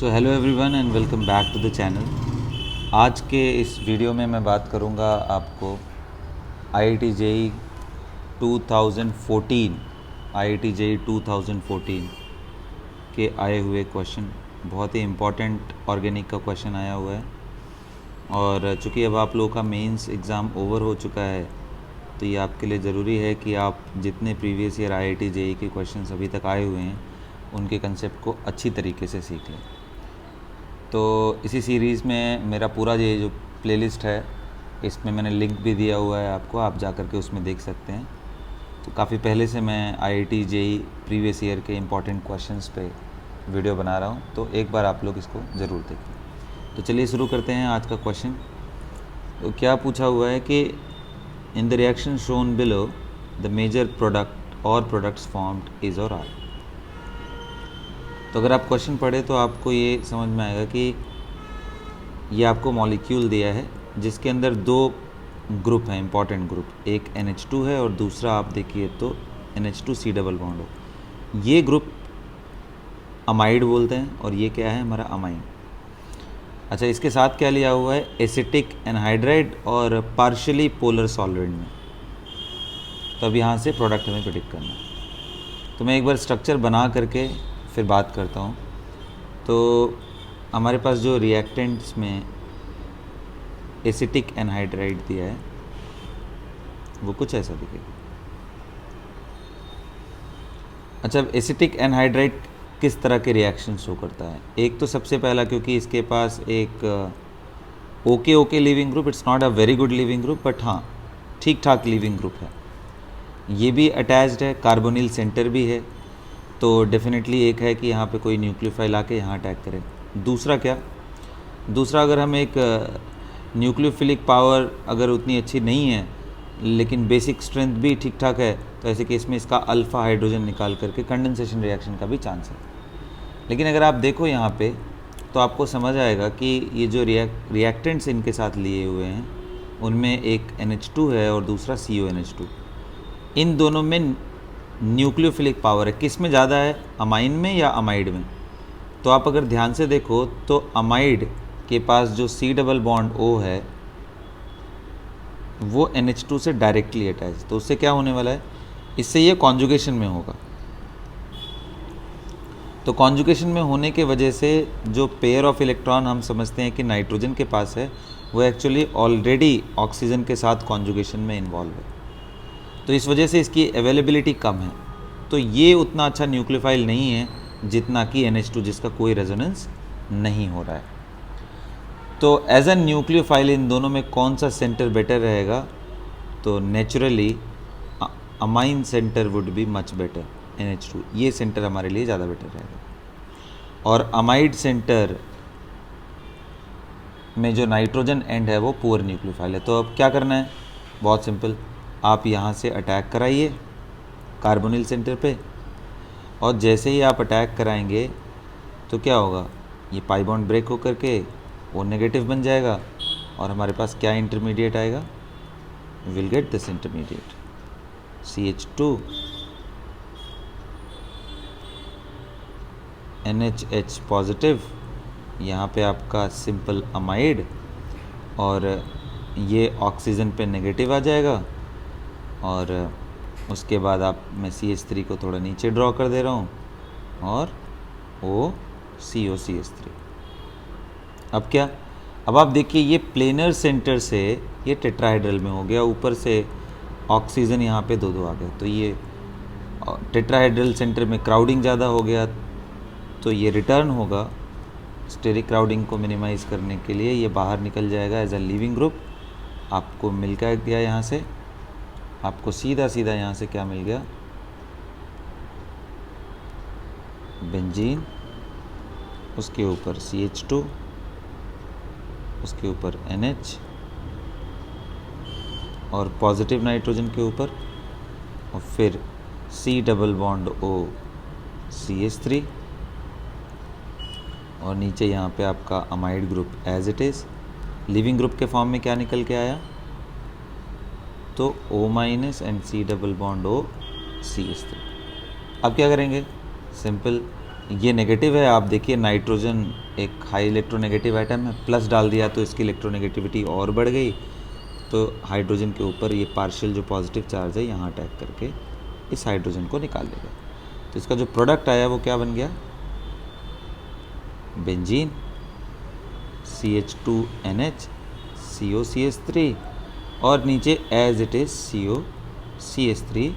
So hello everyone and welcome back to the channel. आज के इस वीडियो में मैं बात करूंगा आपको IIT JEE 2014 IIT JEE 2014 के आए हुए क्वेश्चन। बहुत ही इम्पॉर्टेंट ऑर्गेनिक का क्वेश्चन आया हुआ है और चूँकि अब आप लोगों का मेंस एग्ज़ाम ओवर हो चुका है तो ये आपके लिए ज़रूरी है कि आप जितने प्रीवियस ईयर IIT JEE के क्वेश्चंस अभी तक आए हुए हैं उनके कंसेप्ट को अच्छी तरीके से सीख लें। तो इसी सीरीज़ में मेरा पूरा ये जो प्लेलिस्ट है इसमें मैंने लिंक भी दिया हुआ है आपको, आप जा कर के उसमें देख सकते हैं। तो काफ़ी पहले से मैं IIT JEE प्रीवियस ईयर के इम्पॉर्टेंट क्वेश्चंस पे वीडियो बना रहा हूँ, तो एक बार आप लोग इसको ज़रूर देखें। तो चलिए शुरू करते हैं आज का क्वेश्चन। तो क्या पूछा हुआ है कि in the reaction shown below the major product or products formed is or are. तो अगर आप क्वेश्चन पढ़े तो आपको ये समझ में आएगा कि ये आपको मॉलिक्यूल दिया है जिसके अंदर दो ग्रुप हैं, इंपॉर्टेंट ग्रुप, एक NH2 है और दूसरा आप देखिए तो NH2C डबल बॉन्ड हो। ये ग्रुप अमाइड बोलते हैं और ये क्या है हमारा अमाइन। अच्छा, इसके साथ क्या लिया हुआ है, एसिटिक एनहाइड्राइड और पार्शियली पोलर सॉल्वेंट में। तो अब यहाँ से प्रोडक्ट हमें प्रेडिक्ट करना है। तो मैं एक बार स्ट्रक्चर बना करके फिर बात करता हूँ। तो हमारे पास जो रिएक्टेंट्स में एसिटिक एनहाइड्राइड दिया है वो कुछ ऐसा दिखेगा। अच्छा, अब एसिटिक एनहाइड्राइड किस तरह के रिएक्शन शो करता है? एक तो सबसे पहला, क्योंकि इसके पास एक okay leaving group, it's not a very good leaving group but हाँ ठीक ठाक लिविंग ग्रुप है। ये भी अटैच्ड है, कार्बोनिल सेंटर भी है, तो डेफिनेटली एक है कि यहाँ पे कोई न्यूक्लियोफाइल आके यहाँ अटैक करे। दूसरा क्या, दूसरा अगर हम एक न्यूक्लियोफिलिक पावर अगर उतनी अच्छी नहीं है लेकिन बेसिक स्ट्रेंथ भी ठीक ठाक है, तो ऐसे केस में इसका अल्फ़ा हाइड्रोजन निकाल करके कंडेंसेशन रिएक्शन का भी चांस है। लेकिन अगर आप देखो यहाँ पे तो आपको समझ आएगा कि ये जो रिएक्टेंट्स इनके साथ लिए हुए हैं उनमें एक NH2 है और दूसरा CONH2। इन दोनों में न्यूक्लियोफिलिक पावर है, किस में ज़्यादा है, अमाइन में या अमाइड में? तो आप अगर ध्यान से देखो तो अमाइड के पास जो C डबल बॉन्ड O है वो NH2 से डायरेक्टली अटैच, तो उससे क्या होने वाला है, इससे ये कॉन्जुगेशन में होगा। तो कॉन्जुगेशन में होने के वजह से जो पेयर ऑफ इलेक्ट्रॉन हम समझते हैं कि नाइट्रोजन के पास है वो एक्चुअली ऑलरेडी ऑक्सीजन के साथ कॉन्जुगेशन में इन्वॉल्व है, तो इस वजह से इसकी अवेलेबिलिटी कम है। तो ये उतना अच्छा न्यूक्लियोफाइल नहीं है जितना कि NH2 जिसका कोई रेजोनेंस नहीं हो रहा है। तो एज अ न्यूक्लियोफाइल इन दोनों में कौन सा सेंटर बेटर रहेगा? तो naturally amine centre would be much better, NH2 ये सेंटर हमारे लिए ज़्यादा बेटर रहेगा। और अमाइड सेंटर में जो नाइट्रोजन एंड है वो पुअर न्यूक्लियोफाइल है। तो अब क्या करना है, बहुत सिंपल, आप यहाँ से अटैक कराइए कार्बोनिल सेंटर पे, और जैसे ही आप अटैक कराएंगे तो क्या होगा, ये पाई बॉन्ड ब्रेक होकर के वो नेगेटिव बन जाएगा और हमारे पास क्या इंटरमीडिएट आएगा, will get this intermediate CH2 NHH positive, यहाँ पे आपका सिंपल अमाइड, और ये ऑक्सीजन पे नेगेटिव आ जाएगा। और उसके बाद आप, मैं CH3 को थोड़ा नीचे ड्रॉ कर दे रहा हूँ और वो COCH3। अब क्या, अब आप देखिए ये प्लेनर सेंटर से ये टेट्राहेड्रल में हो गया, ऊपर से ऑक्सीजन यहाँ पे दो आ गया, तो ये टेट्राहेड्रल सेंटर में क्राउडिंग ज़्यादा हो गया, तो ये रिटर्न होगा। स्टेरिक क्राउडिंग को मिनिमाइज़ करने के लिए ये बाहर निकल जाएगा एज अ लिविंग ग्रुप। आपको मिल गया यहाँ से, आपको सीधा यहाँ से क्या मिल गया, बेंजीन, उसके ऊपर CH2, उसके ऊपर NH और पॉजिटिव नाइट्रोजन के ऊपर, और फिर C double bond O CH3, और नीचे यहाँ पे आपका amide group as it is. Leaving group के फॉर्म में क्या निकल के आया, तो O minus and C double bond O CH3। अब क्या करेंगे, सिंपल, ये नेगेटिव है, आप देखिए नाइट्रोजन एक हाई इलेक्ट्रोनेगेटिव आइटम है, प्लस डाल दिया तो इसकी इलेक्ट्रोनेगेटिविटी और बढ़ गई, तो हाइड्रोजन के ऊपर ये पार्शियल जो पॉजिटिव चार्ज है यहाँ अटैक करके इस हाइड्रोजन को निकाल देगा। तो इसका जो प्रोडक्ट आया वो क्या बन गया, बेंजीन, CH2NH, COCH3 और नीचे एज इट इज़ COCH3,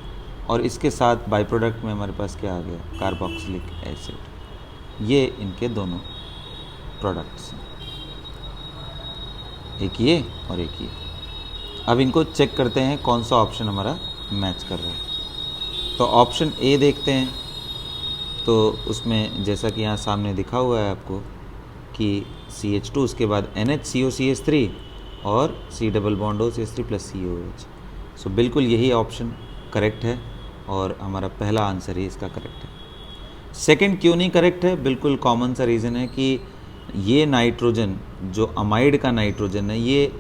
और इसके साथ बाई प्रोडक्ट में हमारे पास क्या आ गया, कार्बोक्सिलिक एसिड। ये इनके दोनों प्रोडक्ट्स हैं, एक ये और एक ये। अब इनको चेक करते हैं कौन सा ऑप्शन हमारा मैच कर रहा है। तो ऑप्शन ए देखते हैं, तो उसमें जैसा कि यहाँ सामने दिखा हुआ है आपको कि CH2 उसके बाद NH COCH3 और C double bond OCH3 plus COH। सो बिल्कुल यही ऑप्शन करेक्ट है और हमारा पहला आंसर ही इसका करेक्ट है। सेकंड क्यों नहीं करेक्ट है, बिल्कुल कॉमन सा रीज़न है कि ये नाइट्रोजन जो अमाइड का नाइट्रोजन है, ये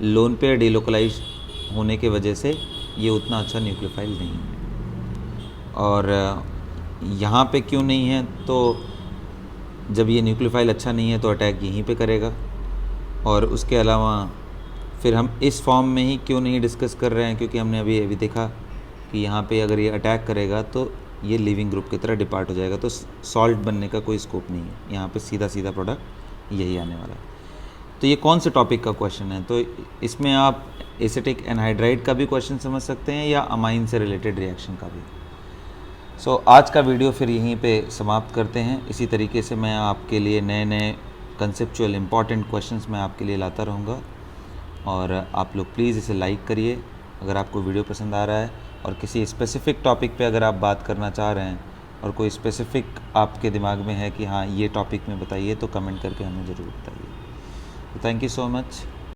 लोन पेयर डिलोकलाइज होने के वजह से ये उतना अच्छा न्यूक्लियोफाइल नहीं है। और यहाँ पे क्यों नहीं है, तो जब ये न्यूक्लियोफाइल अच्छा नहीं है तो अटैक यहीं पे करेगा। और उसके अलावा फिर हम इस फॉर्म में ही क्यों नहीं डिस्कस कर रहे हैं, क्योंकि हमने अभी देखा कि यहाँ पे अगर ये अटैक करेगा तो ये लिविंग ग्रुप की तरह डिपार्ट हो जाएगा, तो सॉल्ट बनने का कोई स्कोप नहीं है, यहाँ पे सीधा सीधा प्रोडक्ट यही आने वाला है। तो ये कौन से टॉपिक का क्वेश्चन है, तो इसमें आप एसिटिक एनहाइड्राइड का भी क्वेश्चन समझ सकते हैं या अमाइन से रिलेटेड रिएक्शन का भी। सो आज का वीडियो फिर यहीं पे समाप्त करते हैं। इसी तरीके से मैं आपके लिए नए नए कंसेप्चुअल इंपॉर्टेंट क्वेश्चंस मैं आपके लिए लाता रहूँगा, और आप लोग प्लीज़ इसे लाइक करिए अगर आपको वीडियो पसंद आ रहा है, और किसी स्पेसिफ़िक टॉपिक पे अगर आप बात करना चाह रहे हैं और कोई स्पेसिफ़िक आपके दिमाग में है कि हाँ ये टॉपिक में बताइए, तो कमेंट करके हमें ज़रूर बताइए। Thank you so much.